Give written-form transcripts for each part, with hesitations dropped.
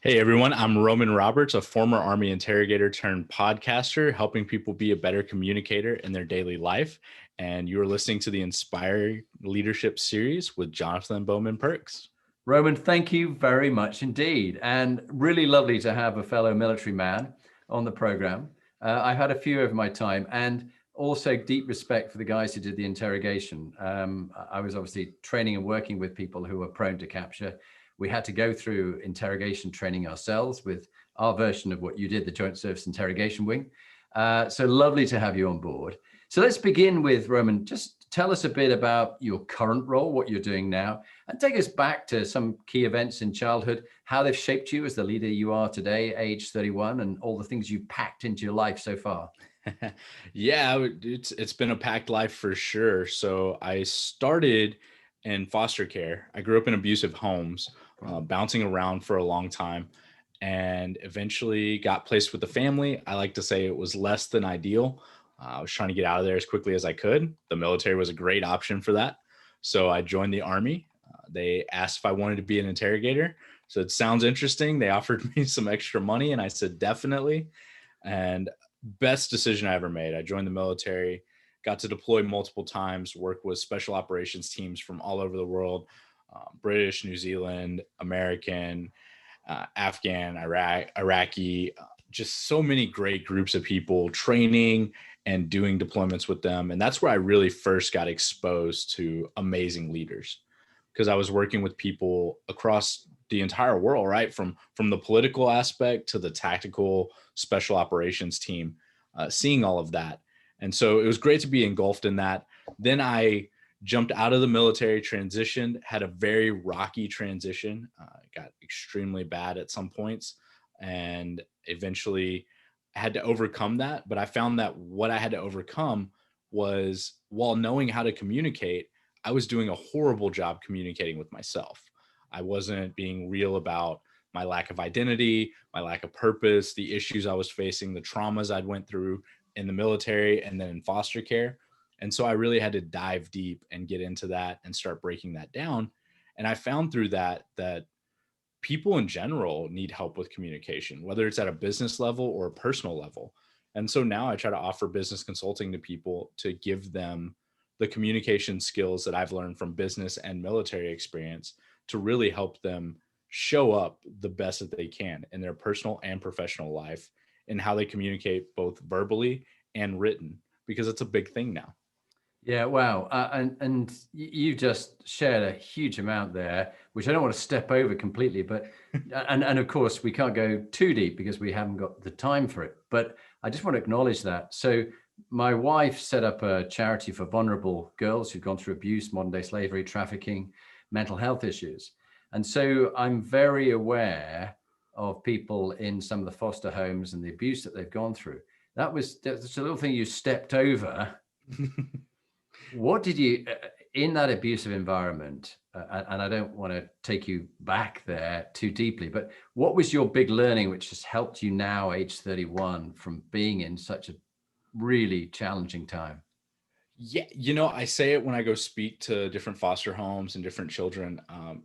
Hey everyone, I'm Roman Roberts, a former Army interrogator turned podcaster, helping people be a better communicator in their daily life. And you're listening to the Inspire Leadership series with Jonathan Bowman-Perks. Roman, thank you very much indeed. And really lovely to have a fellow military man on the program. I've had a few over my time, and also deep respect for the guys who did the interrogation. I was obviously training and working with people who were prone to capture. We had to go through interrogation training ourselves with our version of what you did, the Joint Service Interrogation Wing. So lovely to have you on board. So let's begin with, Roman, just tell us a bit about your current role, what you're doing now, and take us back to some key events in childhood, how they've shaped you as the leader you are today, age 31, and all the things you've packed into your life so far. Yeah, it's been a packed life for sure. So I started in foster care. I grew up in abusive homes, bouncing around for a long time, and eventually got placed with the family. I like to say it was less than ideal. I was trying to get out of there as quickly as I could. The military was a great option for that. So I joined the Army. They asked if I wanted to be an interrogator. So it sounds interesting. They offered me some extra money, and I said definitely. And best decision I ever made. I joined the military, got to deploy multiple times, work with special operations teams from all over the world, British, New Zealand, American, Afghan, Iraqi, just so many great groups of people training and doing deployments with them. And that's where I really first got exposed to amazing leaders, because I was working with people across the entire world, right? From the political aspect to the tactical special operations team, seeing all of that. And so it was great to be engulfed in that. Then I jumped out of the military, transitioned, had a very rocky transition, got extremely bad at some points, and eventually had to overcome that. But I found that what I had to overcome was, while knowing how to communicate, I was doing a horrible job communicating with myself. I wasn't being real about my lack of identity, my lack of purpose, the issues I was facing, the traumas I'd went through in the military and then in foster care. And so I really had to dive deep and get into that and start breaking that down. And I found through that people in general need help with communication, whether it's at a business level or a personal level. And so now I try to offer business consulting to people to give them the communication skills that I've learned from business and military experience to really help them show up the best that they can in their personal and professional life, and how they communicate both verbally and written, because it's a big thing now. Yeah, wow. And you just shared a huge amount there, which I don't want to step over completely, but and of course we can't go too deep because we haven't got the time for it. But I just want to acknowledge that. So my wife set up a charity for vulnerable girls who've gone through abuse, modern day slavery, trafficking, mental health issues. And so I'm very aware of people in some of the foster homes and the abuse that they've gone through. That's a little thing you stepped over. What did you, in that abusive environment, and I don't want to take you back there too deeply, but what was your big learning which has helped you now, age 31, from being in such a really challenging time? Yeah, I say it when I go speak to different foster homes and different children.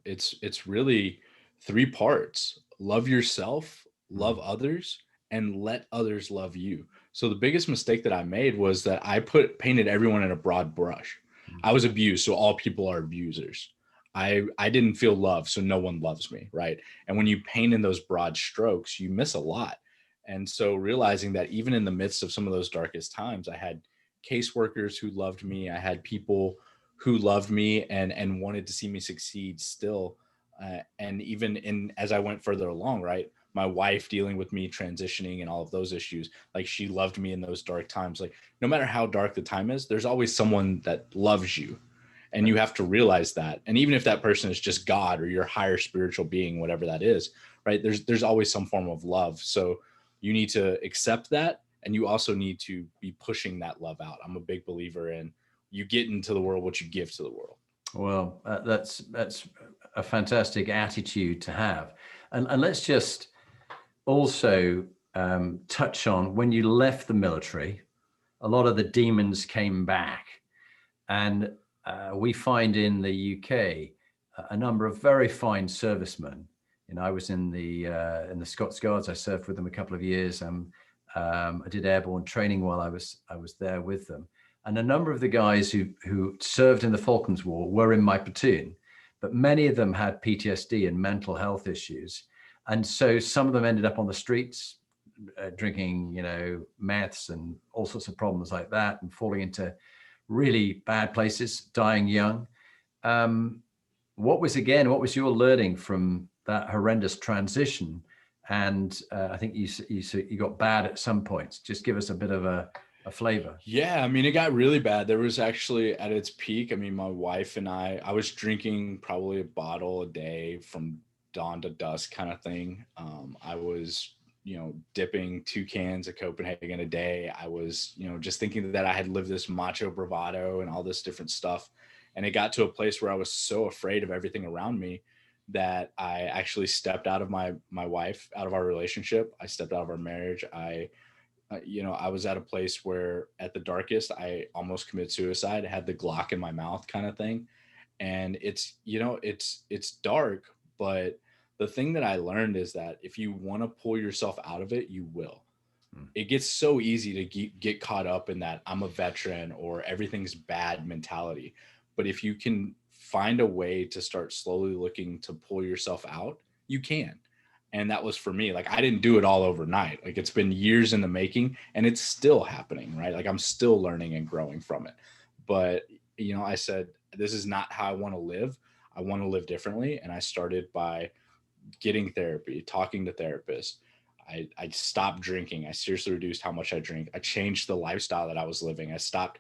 It's really three parts: love yourself, love Mm. others, and let others love you. So the biggest mistake that I made was that I painted everyone in a broad brush. I was abused, so all people are abusers. I didn't feel love, so no one loves me, right? And when you paint in those broad strokes, you miss a lot. And so realizing that even in the midst of some of those darkest times, I had caseworkers who loved me. I had people who loved me and wanted to see me succeed still. And even in as I went further along, right, my wife dealing with me transitioning and all of those issues, like, she loved me in those dark times. Like, no matter how dark the time is, there's always someone that loves you, and you have to realize that. And even if that person is just God or your higher spiritual being, whatever that is, right, there's always some form of love. So you need to accept that, and you also need to be pushing that love out. I'm a big believer in, you get into the world what you give to the world. Well, that's a fantastic attitude to have. And let's just also touch on, when you left the military, a lot of the demons came back. And we find in the UK a number of very fine servicemen I was in the Scots Guards. I served with them a couple of years. I did airborne training while I was there with them. And a number of the guys who served in the Falklands War were in my platoon, but many of them had PTSD and mental health issues. And so some of them ended up on the streets, drinking, meths and all sorts of problems like that, and falling into really bad places, dying young. What was your learning from that horrendous transition? And I think you got bad at some points. Just give us a bit of a flavor. Yeah, I mean, it got really bad. There was actually at its peak. I mean, my wife and I was drinking probably a bottle a day from dawn to dusk kind of thing. I was, dipping 2 cans of Copenhagen a day. I was, just thinking that I had lived this macho bravado and all this different stuff. And it got to a place where I was so afraid of everything around me that I actually stepped out of my wife, out of our relationship. I stepped out of our marriage. I was at a place where at the darkest, I almost committed suicide. I had the Glock in my mouth kind of thing. And it's dark, but the thing that I learned is that if you want to pull yourself out of it, you will. It gets so easy to get caught up in that I'm a veteran or everything's bad mentality. But if you can find a way to start slowly looking to pull yourself out, you can. And that was for me. Like, I didn't do it all overnight. Like, it's been years in the making and it's still happening, right? Like, I'm still learning and growing from it. But, I said, this is not how I want to live. I want to live differently. And I started by getting therapy, talking to therapists. I stopped drinking. I seriously reduced how much I drink. I changed the lifestyle that I was living. I stopped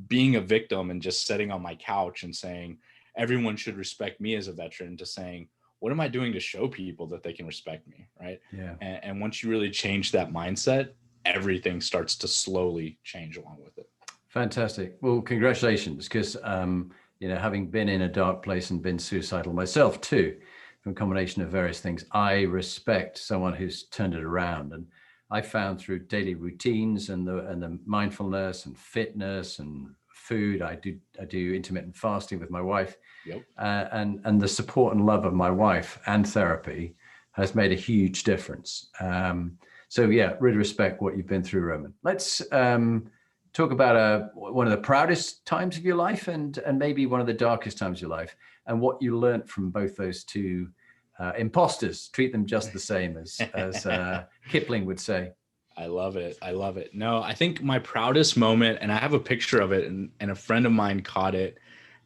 being a victim and just sitting on my couch and saying, everyone should respect me as a veteran, to saying, what am I doing to show people that they can respect me? Right. Yeah. And once you really change that mindset, everything starts to slowly change along with it. Fantastic. Well, congratulations, because, having been in a dark place and been suicidal myself too, from a combination of various things, I respect someone who's turned it around. And I found through daily routines and the mindfulness and fitness and food, I do intermittent fasting with my wife. Yep. And the support and love of my wife and therapy has made a huge difference. So yeah, really respect what you've been through, Roman. Let's talk about one of the proudest times of your life and maybe one of the darkest times of your life, and what you learned from both those two imposters. Treat them just the same, as Kipling would say. I love it. I love it. No, I think my proudest moment, and I have a picture of it, and a friend of mine caught it,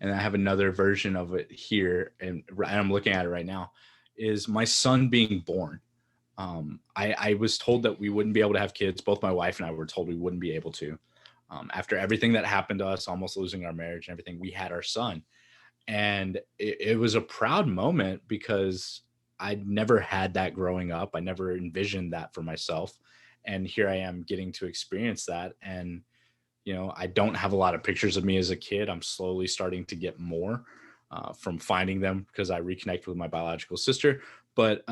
and I have another version of it here, and I'm looking at it right now, is my son being born. I was told that we wouldn't be able to have kids. Both my wife and I were told we wouldn't be able to. After everything that happened to us, almost losing our marriage and everything, we had our son. And it was a proud moment because I'd never had that growing up. I never envisioned that for myself. And here I am getting to experience that. And, I don't have a lot of pictures of me as a kid. I'm slowly starting to get more from finding them because I reconnect with my biological sister. But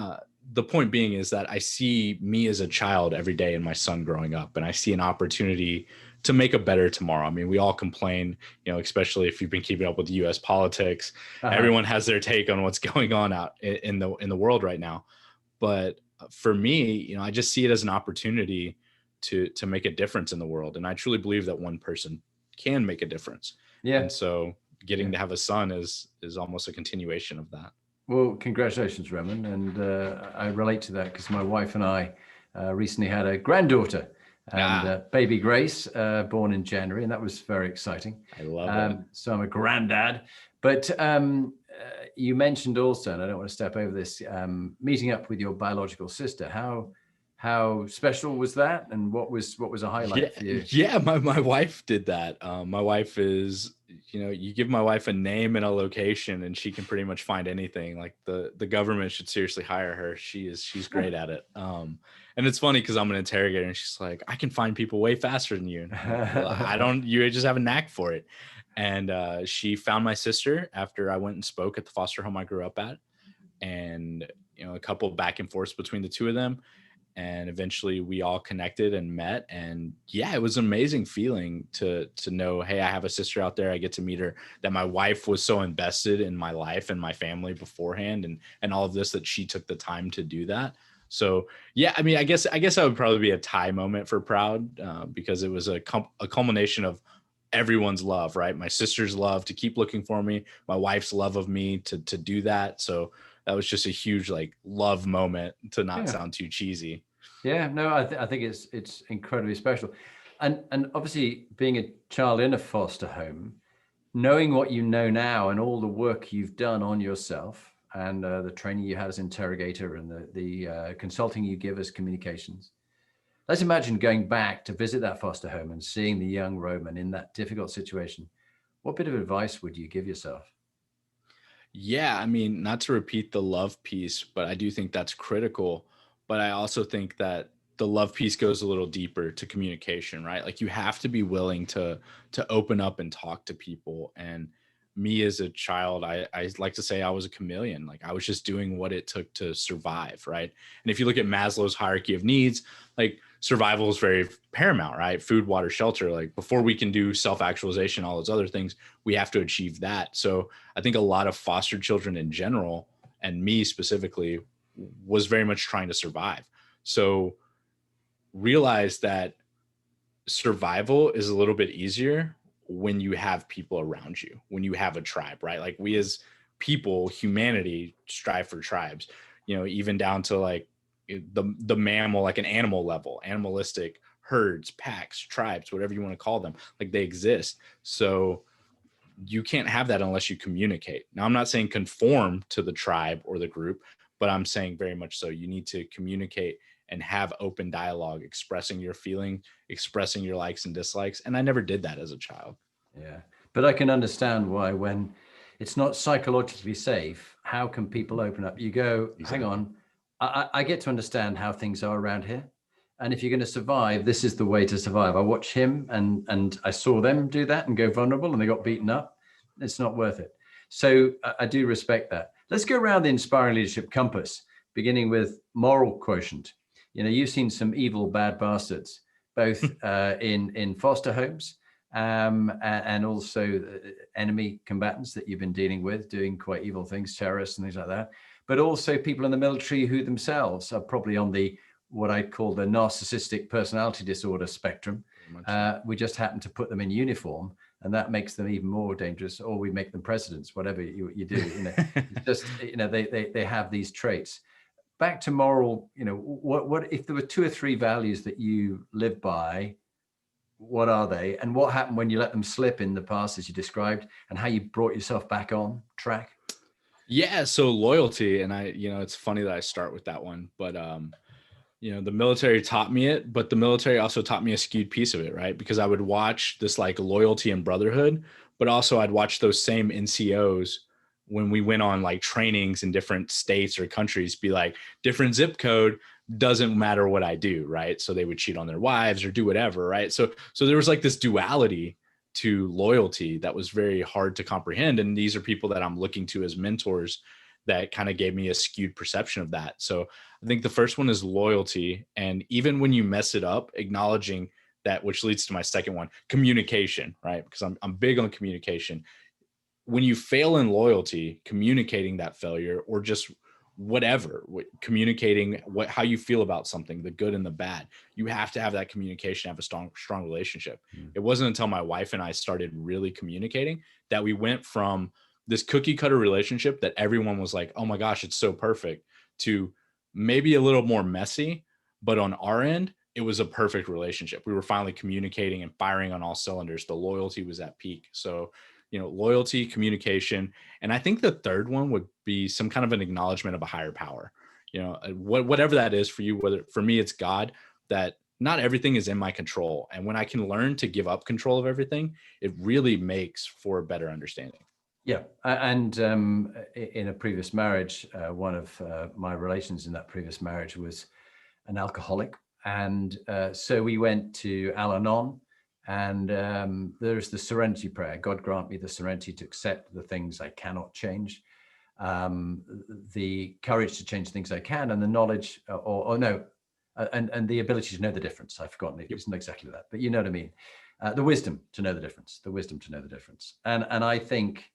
the point being is that I see me as a child every day and my son growing up, and I see an opportunity to make a better tomorrow. I mean, we all complain, especially if you've been keeping up with US politics. Everyone has their take on what's going on out in the world right now. But for me, I just see it as an opportunity to make a difference in the world. And I truly believe that one person can make a difference. Yeah. And so getting to have a son is almost a continuation of that. Well, congratulations, Roman. And I relate to that because my wife and I recently had a granddaughter, and baby Grace, born in January, and that was very exciting. I love it. So I'm a granddad. But you mentioned also, and I don't want to step over this, meeting up with your biological sister. How special was that, and what was a highlight for you? Yeah, my wife did that. My wife is, you give my wife a name and a location and she can pretty much find anything. Like the government should seriously hire her. She's great at it. And it's funny because I'm an interrogator and she's like, I can find people way faster than you. I don't, you just have a knack for it. And she found my sister after I went and spoke at the foster home I grew up at, and a couple of back and forths between the two of them. and eventually we all connected and met. And yeah, it was an amazing feeling to know, hey, I have a sister out there, I get to meet her, that my wife was so invested in my life and my family beforehand, and all of this, that she took the time to do that. So yeah, I mean, I guess I would probably be a tie moment for proud, because it was a culmination of everyone's love, right? My sister's love to keep looking for me, my wife's love of me to do that. So that was just a huge like love moment, to not Yeah. sound too cheesy. Yeah, no, I think it's incredibly special, and obviously being a child in a foster home, knowing what you know now and all the work you've done on yourself, and the training you had as interrogator, and the consulting you give as communications. Let's imagine going back to visit that foster home and seeing the young Roman in that difficult situation. What bit of advice would you give yourself? Yeah, I mean, not to repeat the love piece, but I do think that's critical. But I also think that the love piece goes a little deeper to communication, right? Like you have to be willing to open up and talk to people. And me as a child, I like to say I was a chameleon. Like I was just doing what it took to survive, right? And if you look at Maslow's hierarchy of needs, like survival is very paramount, right? Food, water, shelter. Like before we can do self-actualization, all those other things, we have to achieve that. So I think a lot of foster children in general, and me specifically, was very much trying to survive. So realize that survival is a little bit easier when you have people around you, when you have a tribe, right? Like we as people, humanity, strive for tribes, even down to like the mammal, like an animal level, animalistic herds, packs, tribes, whatever you want to call them, like they exist. So you can't have that unless you communicate. Now, I'm not saying conform to the tribe or the group, but I'm saying very much so. You need to communicate and have open dialogue, expressing your feeling, expressing your likes and dislikes. And I never did that as a child. Yeah, but I can understand why, when it's not psychologically safe, how can people open up? You go, hang Exactly. on, I get to understand how things are around here. And if you're going to survive, this is the way to survive. I watch him, and I saw them do that and go vulnerable, and they got beaten up. It's not worth it. So I do respect that. Let's go around the inspiring leadership compass, beginning with moral quotient. You've seen some evil, bad bastards, both in foster homes, and also enemy combatants that you've been dealing with, doing quite evil things, terrorists and things like that. But also people in the military who themselves are probably on the what I call the narcissistic personality disorder spectrum. Very much so. We just happen to put them in uniform, and that makes them even more dangerous. Or we make them presidents, whatever you do. It's just they have these traits. Back to moral. What if there were two or three values that you live by? What are they, and what happened when you let them slip in the past, as you described, and how you brought yourself back on track? Yeah. So loyalty. And it's funny that I start with that one, but, the military taught me it, but the military also taught me a skewed piece of it, right? Because I would watch this like loyalty and brotherhood, but also I'd watch those same NCOs when we went on like trainings in different states or countries be like, different zip code, doesn't matter what I do, right? So they would cheat on their wives or do whatever, right? So there was like this duality to loyalty that was very hard to comprehend. And these are people that I'm looking to as mentors that kind of gave me a skewed perception of that. So I think the first one is loyalty. And even when you mess it up, acknowledging that, which leads to my second one, communication, right? Because I'm big on communication. When you fail in loyalty, communicating that failure, or just whatever, communicating how you feel about something, the good and the bad, you have to have that communication, have a strong relationship. Mm. It wasn't until my wife and I started really communicating that we went from this cookie cutter relationship that everyone was like, oh my gosh, it's so perfect, to maybe a little more messy, but on our end, it was a perfect relationship. We were finally communicating and firing on all cylinders. The loyalty was at peak. So, loyalty, communication. And I think the third one would be some kind of an acknowledgement of a higher power, whatever that is for you, whether for me, it's God, that not everything is in my control. And when I can learn to give up control of everything, it really makes for a better understanding. Yeah, and in a previous marriage, one of my relations in that previous marriage was an alcoholic, and so we went to Al-Anon, and there's the Serenity Prayer. God grant me the serenity to accept the things I cannot change, the courage to change things I can, and the knowledge, or no, and the ability to know the difference. I've forgotten it. It's not exactly that, but you know what I mean. The wisdom to know the difference. And I think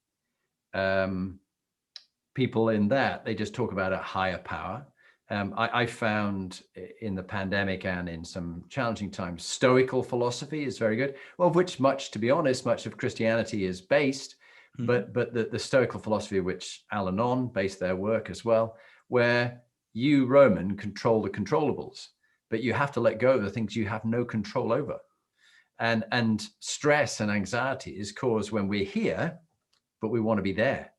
people in that, they just talk about a higher power. I found in the pandemic and in some challenging times, Stoical philosophy is very good. Well, of which much, to be honest, much of Christianity is based, but the Stoical philosophy, which Al-Anon based their work as well, where you, Roman, control the controllables, but you have to let go of the things you have no control over. And stress and anxiety is caused when we're here, but we want to be there.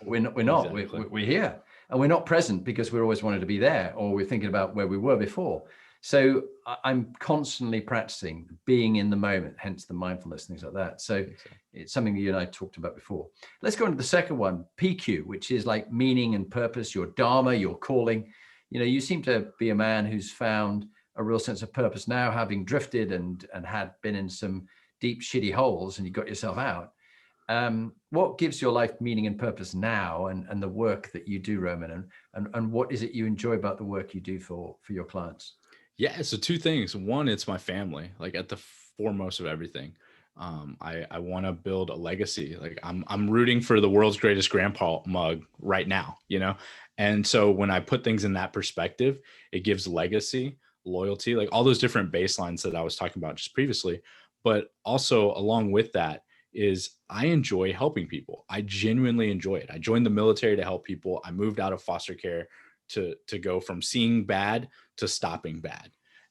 We're not. Exactly. We're here, and we're not present because we're always wanted to be there, or we're thinking about where we were before. So I'm constantly practicing being in the moment, hence the mindfulness, things like that. So it's something that you and I talked about before. Let's go into the second one, PQ, which is like meaning and purpose, your dharma, your calling. You know, you seem to be a man who's found a real sense of purpose now, having drifted and had been in some deep, shitty holes, and you got yourself out. What gives your life meaning and purpose now, and the work that you do, Roman, and what is it you enjoy about the work you do for your clients? Yeah, so two things. One, it's my family, like at the foremost of everything. I want to build a legacy. Like I'm rooting for the world's greatest grandpa mug right now, you know? And so when I put things in that perspective, it gives legacy, loyalty, like all those different baselines that I was talking about just previously. But also along with that is I enjoy helping people. I genuinely enjoy it. I joined the military to help people. I moved out of foster care to go from seeing bad to stopping bad.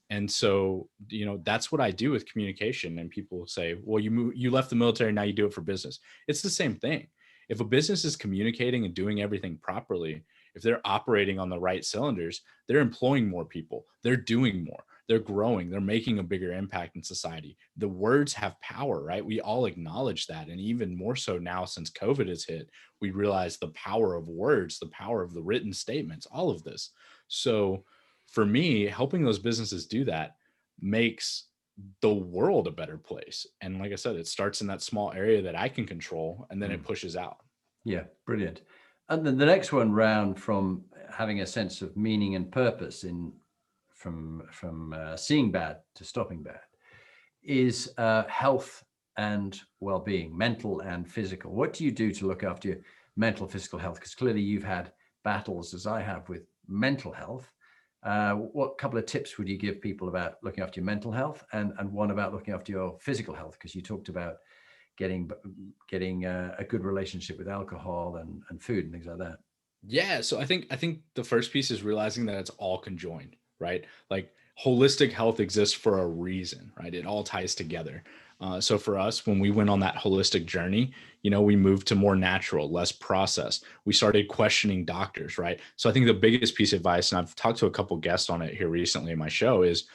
And so, you know, that's what I do with communication. And people say, well, you left the military, now you do it for business. It's the same thing. If a business is communicating and doing everything properly, if they're operating on the right cylinders, they're employing more people, they're doing more, they're growing, they're making a bigger impact in society. The words have power, right? We all acknowledge that. And even more so now since COVID has hit, we realize the power of words, the power of the written statements, all of this. So for me, helping those businesses do that makes the world a better place. And like I said, it starts in that small area that I can control, and then it pushes out. Yeah, brilliant. And then the next one round, from having a sense of meaning and purpose from seeing bad to stopping bad, is health and well-being, mental and physical. What do you do to look after your mental, physical health? Because clearly you've had battles, as I have, with mental health. What couple of tips would you give people about looking after your mental health, and one about looking after your physical health? Because you talked about getting a good relationship with alcohol and food and things like that. Yeah. So I think the first piece is realizing that it's all conjoined, right? Like holistic health exists for a reason, right? It all ties together. So for us, when we went on that holistic journey, you know, we moved to more natural, less processed. We started questioning doctors, right? So I think the biggest piece of advice, and I've talked to a couple guests on it here recently in my show, is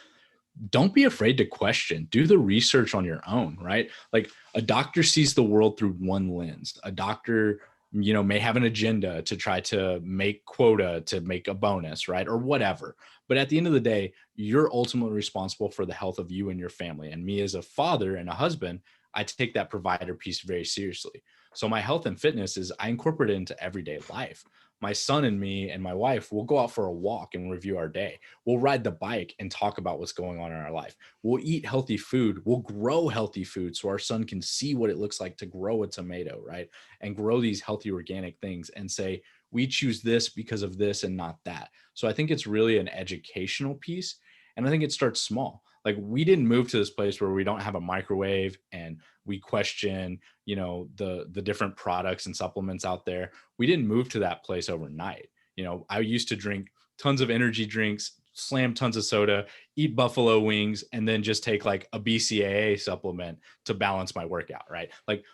don't be afraid to question. Do the research on your own, right? Like a doctor sees the world through one lens. A doctor, you know, may have an agenda to try to make quota, to make a bonus, right? Or whatever. But at the end of the day, you're ultimately responsible for the health of you and your family. And me as a father and a husband, I take that provider piece very seriously. So my health and fitness is I incorporate it into everyday life. My son and me and my wife will go out for a walk and review our day. We'll ride the bike and talk about what's going on in our life. We'll eat healthy food. We'll grow healthy food so our son can see what it looks like to grow a tomato, right? And grow these healthy organic things and say, we choose this because of this and not that. So I think it's really an educational piece. And I think it starts small. Like we didn't move to this place where we don't have a microwave and we question, you know, the different products and supplements out there. We didn't move to that place overnight. You know, I used to drink tons of energy drinks, slam tons of soda, eat buffalo wings, and then just take like a BCAA supplement to balance my workout, right? Like,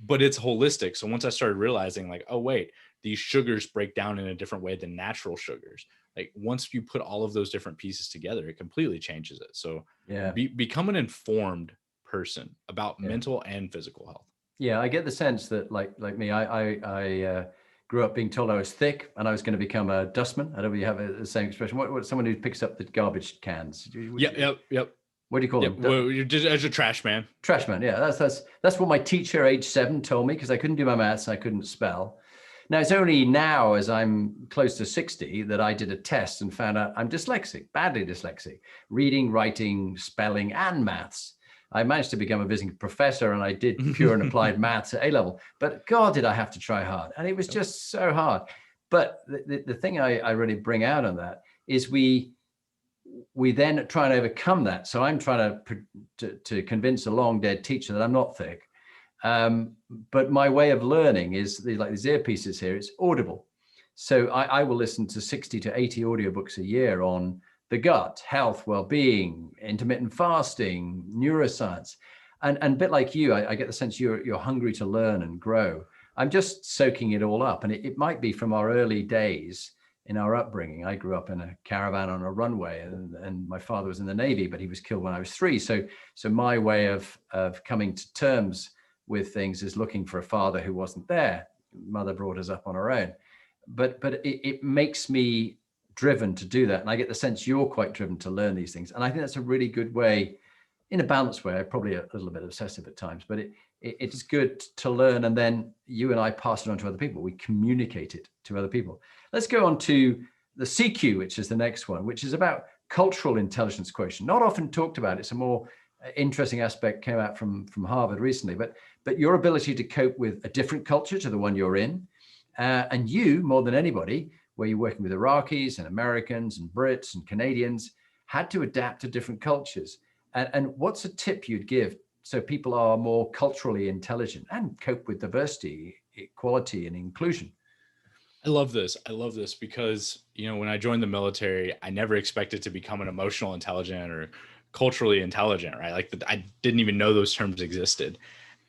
but it's holistic. So once I started realizing like, oh, wait, these sugars break down in a different way than natural sugars. Like once you put all of those different pieces together, it completely changes it. So yeah, become an informed person about mental and physical health. Yeah, I get the sense that like me, I grew up being told I was thick and I was going to become a dustman. I don't know if you have the same expression. What someone who picks up the garbage cans? Yep. What do you call them? Well, you're just as a trash man. Trash man. Yeah, that's what my teacher, age 7, told me, because I couldn't do my maths, I couldn't spell. Now, it's only now, as I'm close to 60, that I did a test and found out I'm dyslexic, badly dyslexic, reading, writing, spelling, and maths. I managed to become a visiting professor, and I did pure and applied maths at A-level. But God, did I have to try hard. And it was just so hard. But the thing I really bring out on that is we then try and overcome that. So I'm trying to convince a long dead teacher that I'm not thick. But my way of learning is like these earpieces here, it's audible. So I will listen to 60 to 80 audiobooks a year on the gut, health, well-being, intermittent fasting, neuroscience. And a bit like you, I get the sense you're hungry to learn and grow. I'm just soaking it all up. And it might be from our early days in our upbringing. I grew up in a caravan on a runway, and my father was in the Navy, but he was killed when I was 3. So my way of coming to terms with things is looking for a father who wasn't there. Mother brought us up on her own. But it makes me driven to do that. And I get the sense you're quite driven to learn these things. And I think that's a really good way, in a balanced way, probably a little bit obsessive at times, but it's good to learn. And then you and I pass it on to other people. We communicate it to other people. Let's go on to the CQ, which is the next one, which is about cultural intelligence quotient. Not often talked about. It's a more interesting aspect, came out from Harvard recently, but your ability to cope with a different culture to the one you're in. And you, more than anybody, where you're working with Iraqis and Americans and Brits and Canadians, had to adapt to different cultures. And what's a tip you'd give so people are more culturally intelligent and cope with diversity, equality, and inclusion? I love this. I love this because, when I joined the military, I never expected to become an emotional intelligent or culturally intelligent, right? Like I didn't even know those terms existed.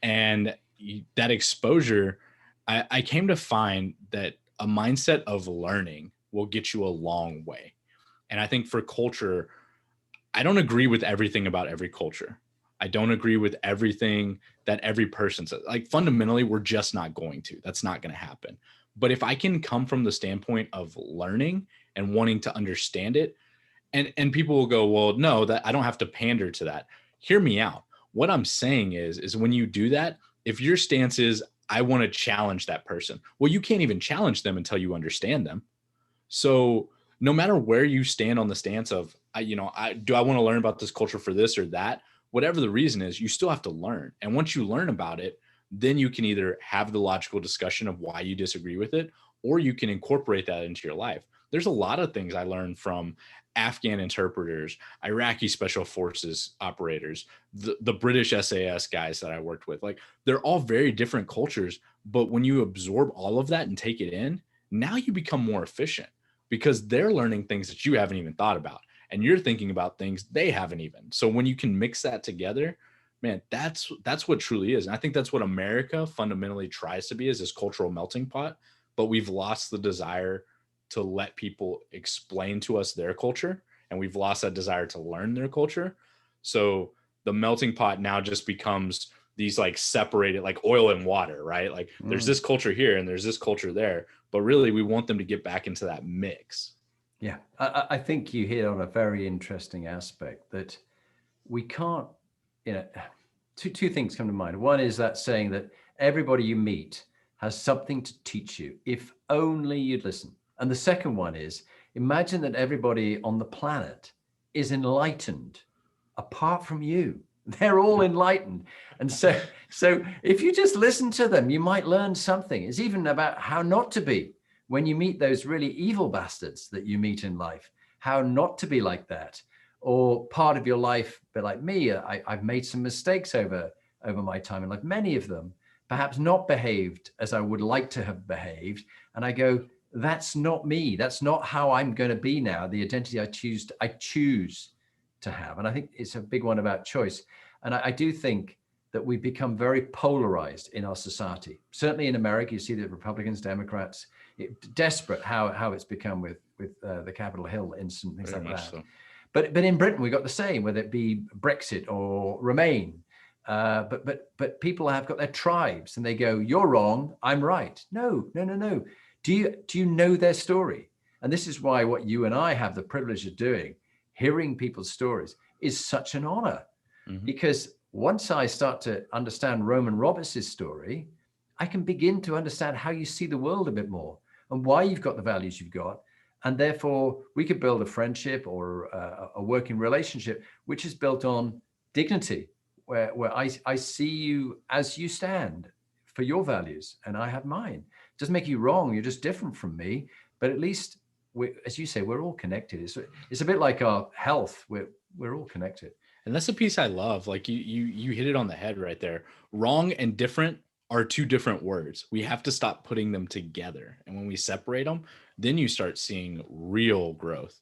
And that exposure, I came to find that a mindset of learning will get you a long way. And I think for culture, I don't agree with everything about every culture. I don't agree with everything that every person says. Like fundamentally, we're just not going to. That's not going to happen. But if I can come from the standpoint of learning and wanting to understand it, and people will go, well, no, that I don't have to pander to that. Hear me out. What I'm saying is when you do that, if your stance is, I want to challenge that person, well, you can't even challenge them until you understand them. So no matter where you stand on the stance of, do I want to learn about this culture for this or that, whatever the reason is, you still have to learn. And once you learn about it, then you can either have the logical discussion of why you disagree with it, or you can incorporate that into your life. There's a lot of things I learned from Afghan interpreters, Iraqi special forces operators, the British SAS guys that I worked with. Like they're all very different cultures, but when you absorb all of that and take it in, now you become more efficient because they're learning things that you haven't even thought about. And you're thinking about things they haven't even. So when you can mix that together, man, that's what truly is. And I think that's what America fundamentally tries to be, is this cultural melting pot. But we've lost the desire to let people explain to us their culture. And we've lost that desire to learn their culture. So the melting pot now just becomes these like separated, like oil and water, right? Like there's this culture here and there's this culture there. But really, we want them to get back into that mix. Yeah, I think you hit on a very interesting aspect that we can't, two things come to mind. One is that saying that everybody you meet has something to teach you, if only you'd listen. And the second one is, imagine that everybody on the planet is enlightened apart from you. They're all enlightened. And so if you just listen to them, you might learn something. It's even about how not to be when you meet those really evil bastards that you meet in life, how not to be like that. Or part of your life, but like me, I've made some mistakes over my time in life, many of them, perhaps not behaved as I would like to have behaved. And I go, that's not me. That's not how I'm going to be now. The identity I choose to have. And I think it's a big one about choice. And I do think that we've become very polarized in our society. Certainly in America, you see that Republicans, Democrats, desperate how it's become with the Capitol Hill incident, things very like that. So. But in Britain, we got the same, whether it be Brexit or Remain. But people have got their tribes and they go, you're wrong, I'm right. No. Do you know their story? And this is why what you and I have the privilege of doing, hearing people's stories, is such an honor. Mm-hmm. Because once I start to understand Roman Roberts' story, I can begin to understand how you see the world a bit more and why you've got the values you've got. And therefore, we could build a friendship or a working relationship, which is built on dignity, where I see you as you stand for your values and I have mine. It doesn't make you wrong. You're just different from me. But at least, as you say, we're all connected. It's a bit like our health. We're all connected. And that's a piece I love. Like you hit it on the head right there. Wrong and different are two different words. We have to stop putting them together. And when we separate them, then you start seeing real growth.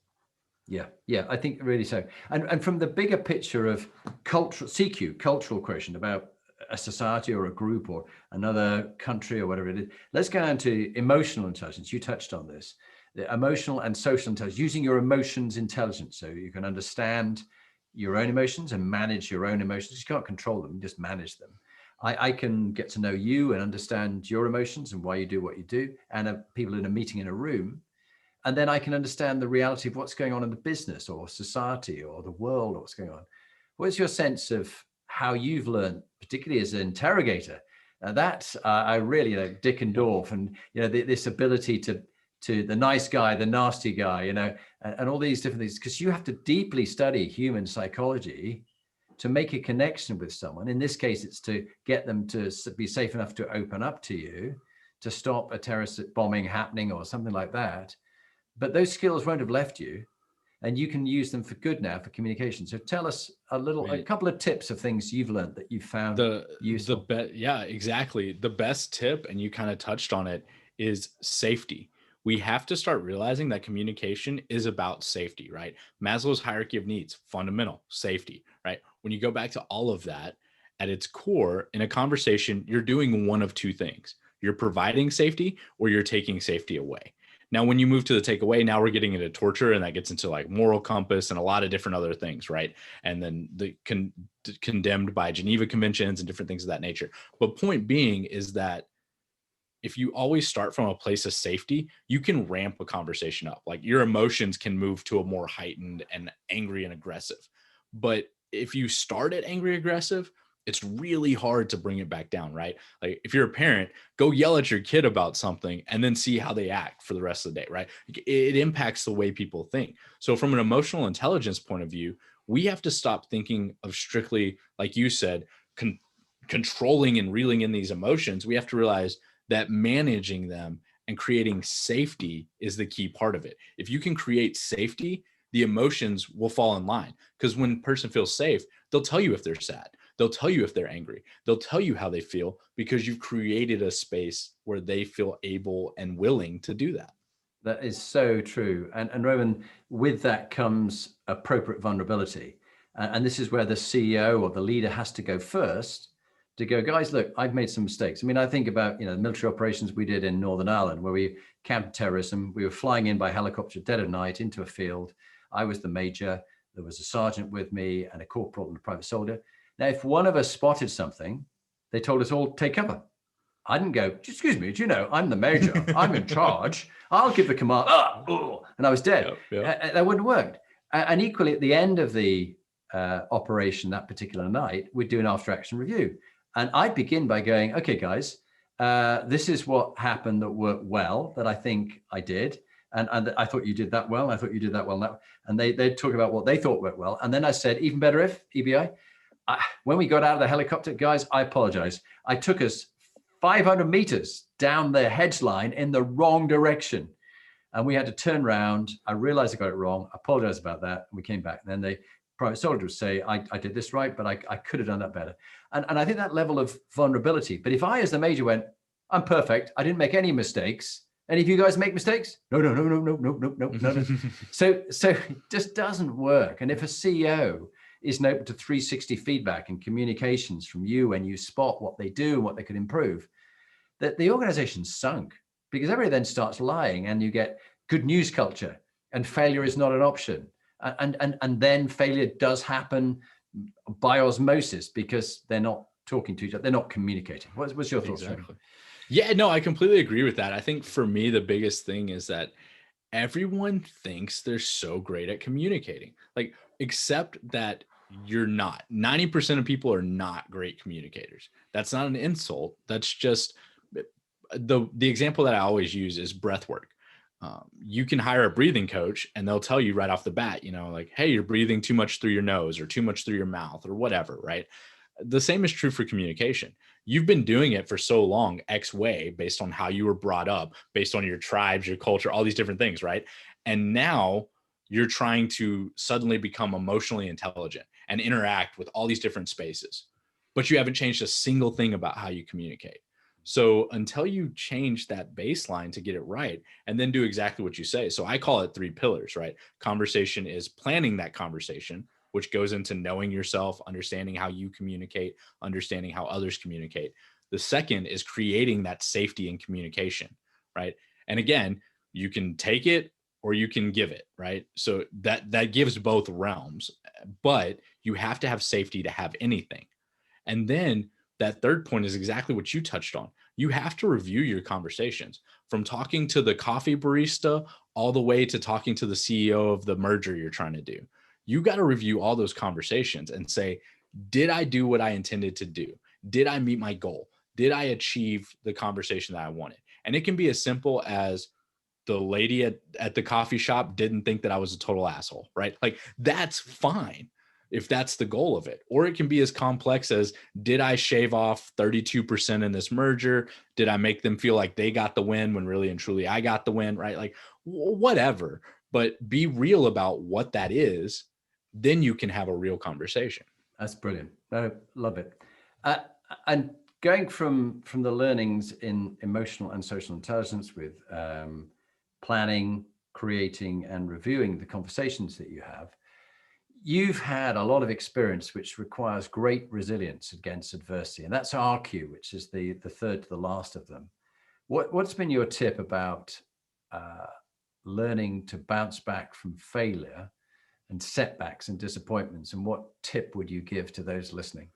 Yeah, I think really so. And from the bigger picture of cultural CQ, cultural quotient, about a society or a group or another country or whatever it is, let's go down to emotional intelligence. You touched on this, the emotional and social intelligence, using your emotions intelligence so you can understand your own emotions and manage your own emotions. You can't control them, you just manage them. I can get to know you and understand your emotions and why you do what you do, and people in a meeting in a room. And then I can understand the reality of what's going on in the business or society or the world or what's going on. What's your sense of how you've learned, particularly as an interrogator? That I really like Dick and Dorf, and this ability to the nice guy, the nasty guy, and all these different things, because you have to deeply study human psychology to make a connection with someone. In this case, it's to get them to be safe enough to open up to you, to stop a terrorist bombing happening or something like that. But those skills won't have left you, and you can use them for good now for communication. So tell us a couple of tips of things you've learned that you've found useful. Yeah, exactly. The best tip, and you kind of touched on it, is safety. We have to start realizing that communication is about safety, right? Maslow's hierarchy of needs, fundamental safety, right? When you go back to all of that, at its core, in a conversation, you're doing one of two things. You're providing safety or you're taking safety away. Now, when you move to the takeaway, now we're getting into torture, and that gets into like moral compass and a lot of different other things, right? And then condemned by Geneva Conventions and different things of that nature. But point being is that if you always start from a place of safety, you can ramp a conversation up. Like your emotions can move to a more heightened and angry and aggressive. But if you start at angry aggressive, it's really hard to bring it back down, right? Like if you're a parent, go yell at your kid about something and then see how they act for the rest of the day, right? It impacts the way people think. So from an emotional intelligence point of view, we have to stop thinking of strictly, like you said, controlling and reeling in these emotions. We have to realize that managing them and creating safety is the key part of it. If you can create safety, the emotions will fall in line, because when a person feels safe, they'll tell you if they're sad. They'll tell you if they're angry. They'll tell you how they feel, because you've created a space where they feel able and willing to do that. That is so true. And Roman, with that comes appropriate vulnerability. And this is where the CEO or the leader has to go first, to go, guys, look, I've made some mistakes. I mean, I think about, the military operations we did in Northern Ireland, where we countered terrorism. We were flying in by helicopter dead of night into a field. I was the major. There was a sergeant with me and a corporal and a private soldier. Now, if one of us spotted something, they told us all take cover. I didn't go, excuse me, I'm the major. I'm in charge. I'll give the command. And I was dead. Yep. That wouldn't work. And equally, at the end of the operation that particular night, we'd do an after-action review. And I'd begin by going, okay, guys, this is what happened that worked well, that I think I did. And I thought you did that well. And I thought you did that well. And they'd talk about what they thought worked well. And then I said, even better if, EBI, when we got out of the helicopter, guys, I apologize. I took us 500 meters down the hedge line in the wrong direction. And we had to turn around. I realized I got it wrong. I apologize about that. And we came back. And then the private soldier would say, I did this right, but I could have done that better. And I think that level of vulnerability. But if I, as the major, went, I'm perfect, I didn't make any mistakes. Any of you guys make mistakes? No. So it just doesn't work. And if a CEO isn't open to 360 feedback and communications from you when you spot what they do and what they could improve, that the organization's sunk, because everybody then starts lying and you get good news culture and failure is not an option. And then failure does happen by osmosis because they're not talking to each other. They're not communicating. What's your thoughts? Exactly. Yeah, no, I completely agree with that. I think for me, the biggest thing is that everyone thinks they're so great at communicating, like, except that you're not. 90% of people are not great communicators. That's not an insult. That's just the example that I always use is breath work. You can hire a breathing coach and they'll tell you right off the bat, like, hey, you're breathing too much through your nose or too much through your mouth or whatever, right? The same is true for communication. You've been doing it for so long, X way, based on how you were brought up, based on your tribes, your culture, all these different things, right? And now you're trying to suddenly become emotionally intelligent and interact with all these different spaces, but you haven't changed a single thing about how you communicate. So until you change that baseline to get it right, and then do exactly what you say. So I call it 3 pillars, right? Conversation is planning that conversation, which goes into knowing yourself, understanding how you communicate, understanding how others communicate. The second is creating that safety in communication, right? And again, you can take it or you can give it, right? So that gives both realms, but you have to have safety to have anything. And then that third point is exactly what you touched on. You have to review your conversations from talking to the coffee barista all the way to talking to the CEO of the merger you're trying to do. You got to review all those conversations and say, did I do what I intended to do? Did I meet my goal? Did I achieve the conversation that I wanted? And it can be as simple as the lady at the coffee shop didn't think that I was a total asshole, right? Like that's fine if that's the goal of it. Or it can be as complex as, did I shave off 32% in this merger? Did I make them feel like they got the win when really and truly I got the win, right? Like whatever, but be real about what that is. Then you can have a real conversation. That's brilliant. I love it. And going from the learnings in emotional and social intelligence with planning, creating, and reviewing the conversations that you have, you've had a lot of experience which requires great resilience against adversity, and that's RQ, which is the third to the last of them. What's been your tip about learning to bounce back from failure and setbacks and disappointments, and what tip would you give to those listening?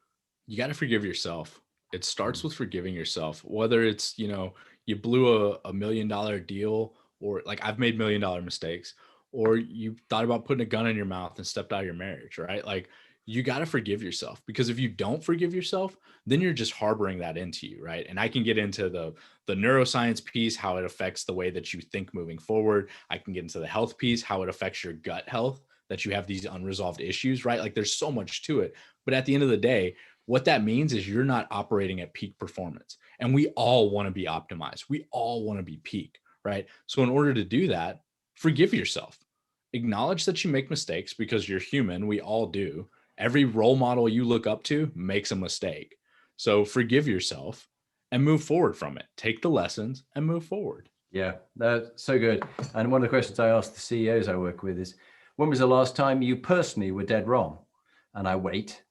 You got to forgive yourself. It starts Mm. with forgiving yourself, whether it's, you blew a $1 million deal, or like I've made $1 million mistakes, or you thought about putting a gun in your mouth and stepped out of your marriage, right? Like you got to forgive yourself, because if you don't forgive yourself, then you're just harboring that into you, right? And I can get into the neuroscience piece, how it affects the way that you think moving forward. I can get into the health piece, how it affects your gut health, that you have these unresolved issues, right? Like there's so much to it. But at the end of the day, what that means is you're not operating at peak performance. And we all want to be optimized. We all want to be peak, right? So in order to do that, forgive yourself. Acknowledge that you make mistakes, because you're human. We all do. Every role model you look up to makes a mistake. So forgive yourself and move forward from it. Take the lessons and move forward. Yeah, that's so good. And one of the questions I ask the CEOs I work with is, when was the last time you personally were dead wrong? And I wait.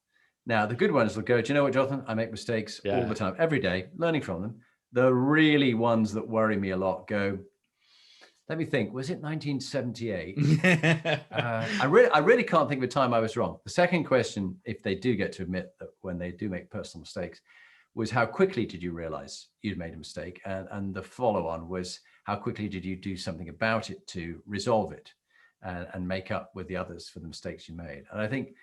Now, the good ones will go, do you know what, Jonathan? I make mistakes all the time, every day, learning from them. The really ones that worry me a lot go, let me think, was it 1978? I really can't think of a time I was wrong. The second question, if they do get to admit that when they do make personal mistakes, was how quickly did you realize you'd made a mistake? And the follow-on was, how quickly did you do something about it to resolve it and make up with the others for the mistakes you made? And I think,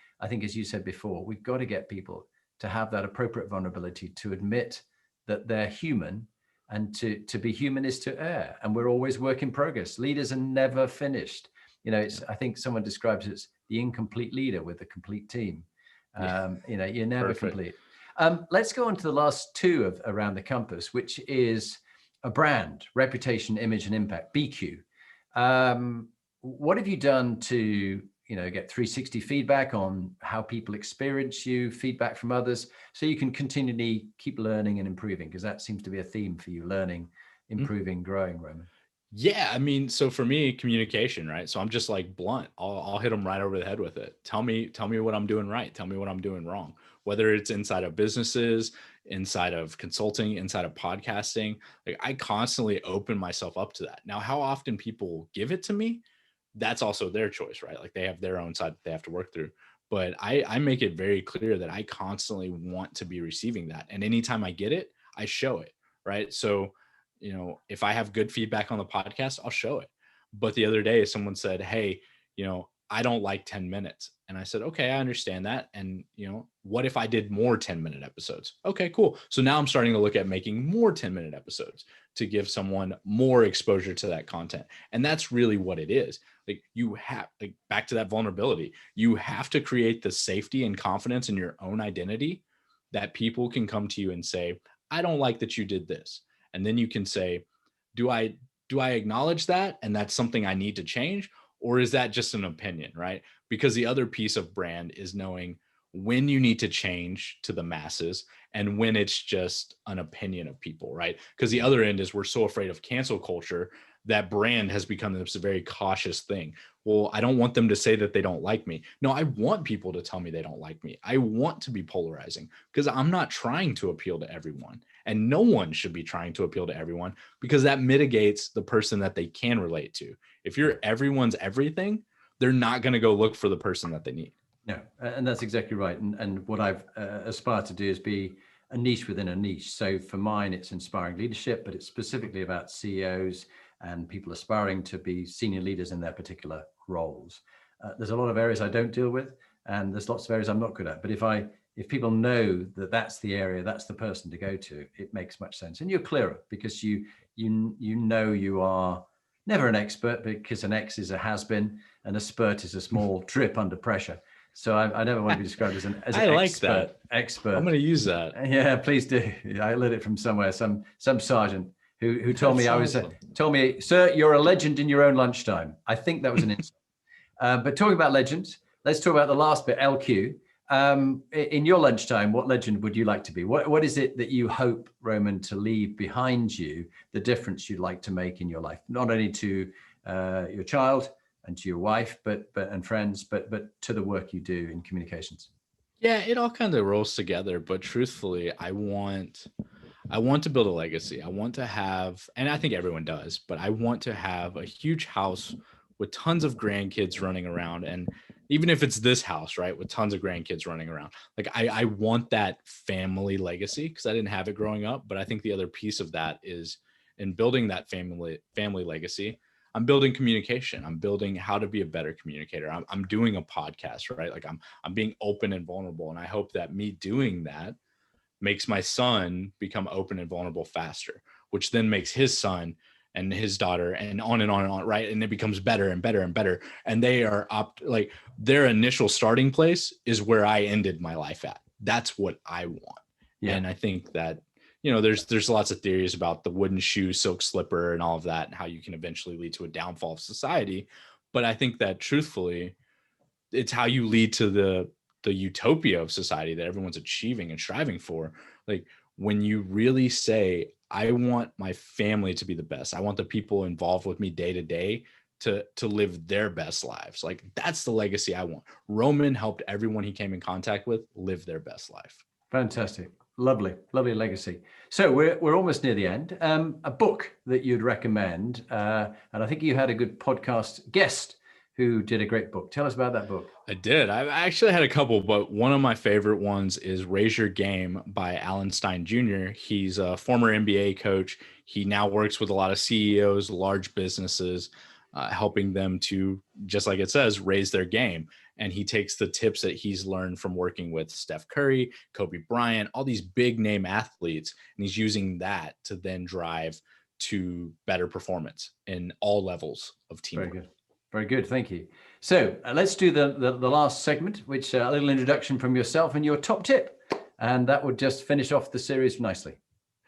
as you said before, we've got to get people to have that appropriate vulnerability to admit that they're human, and to be human is to err. And we're always work in progress. Leaders are never finished. I think someone describes it as the incomplete leader with a complete team. You're never Perfect. complete. Let's go on to the last two of Around the Compass, which is a brand, reputation, image, and impact, BQ. What have you done to get 360 feedback on how people experience you, feedback from others, so you can continually keep learning and improving? Because that seems to be a theme for you: learning, improving, growing, Roman. Yeah, I mean, so for me, communication, right? So I'm just like blunt. I'll hit them right over the head with it. Tell me what I'm doing right. Tell me what I'm doing wrong. Whether it's inside of businesses, inside of consulting, inside of podcasting, like I constantly open myself up to that. Now, how often people give it to me, that's also their choice, right? Like they have their own side that they have to work through. But I make it very clear that I constantly want to be receiving that. And anytime I get it, I show it, right? So if I have good feedback on the podcast, I'll show it. But the other day, someone said, hey, I don't like 10 minutes. And I said, okay, I understand that. And, what if I did more 10-minute episodes? Okay, cool. So now I'm starting to look at making more 10-minute episodes to give someone more exposure to that content. And that's really what it is. Like, you have, like, back to that vulnerability, you have to create the safety and confidence in your own identity that people can come to you and say, I don't like that you did this. And then you can say, do I acknowledge that? And that's something I need to change? Or is that just an opinion, right? Because the other piece of brand is knowing when you need to change to the masses and when it's just an opinion of people, right? Because the other end is we're so afraid of cancel culture that brand has become this very cautious thing. Well, I don't want them to say that they don't like me. No, I want people to tell me they don't like me. I want to be polarizing because I'm not trying to appeal to everyone. And no one should be trying to appeal to everyone because that mitigates the person that they can relate to. If you're everyone's everything, they're not going to go look for the person that they need. No, and that's exactly right. And what I've aspired to do is be a niche within a niche. So for mine, it's inspiring leadership, but it's specifically about CEOs and people aspiring to be senior leaders in their particular roles. There's a lot of areas I don't deal with, and there's lots of areas I'm not good at. But if people know that that's the area, that's the person to go to, it makes much sense. And you're clearer because you know you are never an expert, because an X is a has-been and a spurt is a small drip under pressure. So I never want to be described as an I like expert. that. Expert. I'm going to use that. Yeah, please do. I learned it from somewhere. Some sergeant who told me told me, sir, you're a legend in your own lunchtime. I think that was an insult. But talking about legends, let's talk about the last bit, LQ. In your lunchtime, what legend would you like to be? What is it that you hope, Roman, to leave behind you, the difference you'd like to make in your life, not only to your child and to your wife, and friends, but to the work you do in communications? Yeah, it all kind of rolls together, but truthfully, I want to build a legacy. I want to have, and I think everyone does, but I want to have a huge house with tons of grandkids running around. And even if it's this house, right, with tons of grandkids running around, like I want that family legacy because I didn't have it growing up. But I think the other piece of that is in building that family legacy, I'm building communication. I'm building how to be a better communicator. I'm doing a podcast, right? Like I'm being open and vulnerable. And I hope that me doing that makes my son become open and vulnerable faster, which then makes his son and his daughter and on and on and on, right? And it becomes better and better and better. And they are like their initial starting place is where I ended my life at. That's what I want. Yeah. And I think that, there's lots of theories about the wooden shoe, silk slipper, and all of that, and how you can eventually lead to a downfall of society. But I think that truthfully, it's how you lead to the utopia of society that everyone's achieving and striving for. Like when you really say, I want my family to be the best. I want the people involved with me day to day to live their best lives. Like that's the legacy I want. Roman helped everyone he came in contact with live their best life. Fantastic. Lovely legacy. So we're almost near the end. A book that you'd recommend, and I think you had a good podcast guest who did a great book. Tell us about that book. I did. I actually had a couple, but one of my favorite ones is Raise Your Game by Alan Stein Jr. He's a former NBA coach. He now works with a lot of CEOs, large businesses, helping them to, just like it says, raise their game. And he takes the tips that he's learned from working with Steph Curry, Kobe Bryant, all these big name athletes, and he's using that to then drive to better performance in all levels of teamwork. Very good. Very good. Thank you. So let's do the last segment, which a little introduction from yourself and your top tip. And that would just finish off the series nicely.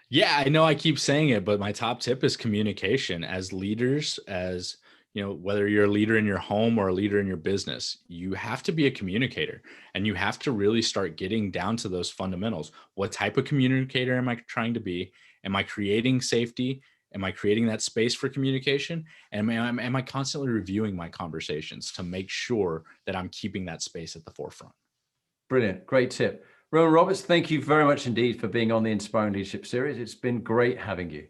Yeah, I know I keep saying it, but my top tip is communication. As leaders, as whether you're a leader in your home or a leader in your business, you have to be a communicator and you have to really start getting down to those fundamentals. What type of communicator am I trying to be? Am I creating safety? Am I creating that space for communication? And am I constantly reviewing my conversations to make sure that I'm keeping that space at the forefront? Brilliant. Great tip. Roman Roberts, thank you very much indeed for being on the Inspiring Leadership series. It's been great having you.